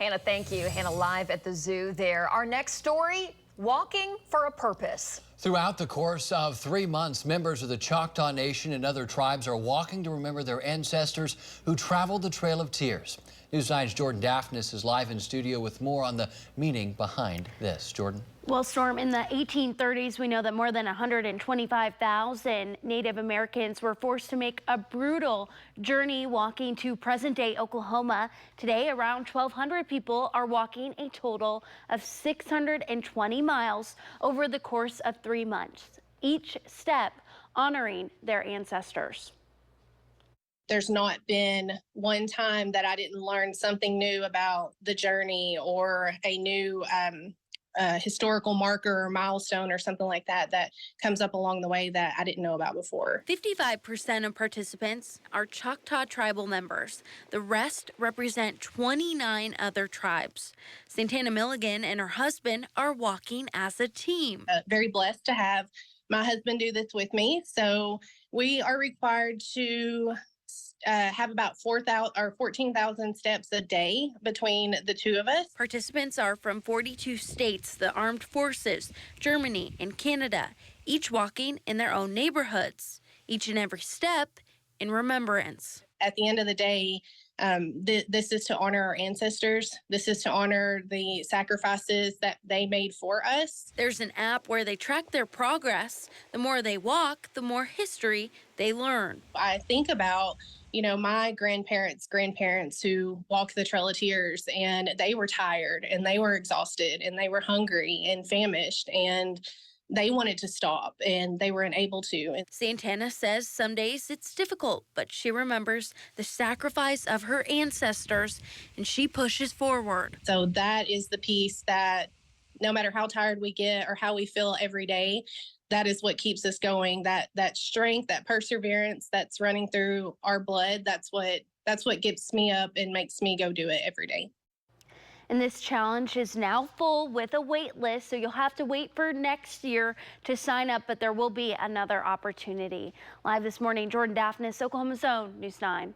Hannah, thank you. Hannah live at the zoo there. Our next story, walking for a purpose. Throughout the course of 3 months, members of the Choctaw Nation and other tribes are walking to remember their ancestors who traveled the Trail of Tears. News 9's Jordan Daphnis is live in studio with more on the meaning behind this. Jordan. Well, Storm, in the 1830s, we know that more than 125,000 Native Americans were forced to make a brutal journey walking to present-day Oklahoma. Today, around 1,200 people are walking a total of 620 miles over the course of 3 months, each step honoring their ancestors. There's not been one time that I didn't learn something new about the journey or a new historical marker or milestone or something like that that comes up along the way that I didn't know about before. 55% of participants are Choctaw tribal members. The rest represent 29 other tribes. Santana Milligan and her husband are walking as a team. Very blessed to have my husband do this with me. So we are required to have about 4,000 or 14,000 steps a day between the two of us. Participants are from 42 states, the armed forces, Germany, and Canada, each walking in their own neighborhoods, each and every step in remembrance. At the end of the day, this is to honor our ancestors. This is to honor the sacrifices that they made for us. There's an app where they track their progress. The more they walk, the more history they learn. I think about my grandparents who walked the Trail of Tears, and they were tired and they were exhausted and they were hungry and famished and they wanted to stop and they were unable to. Santana says some days it's difficult, but she remembers the sacrifice of her ancestors and she pushes forward. So that is the piece that no matter how tired we get or how we feel every day, that is what keeps us going. That strength, that perseverance that's running through our blood, that's what gets me up and makes me go do it every day. And this challenge is now full with a wait list, so you'll have to wait for next year to sign up, but there will be another opportunity. Live this morning, Jordan Daphnis, Oklahoma's Own News 9.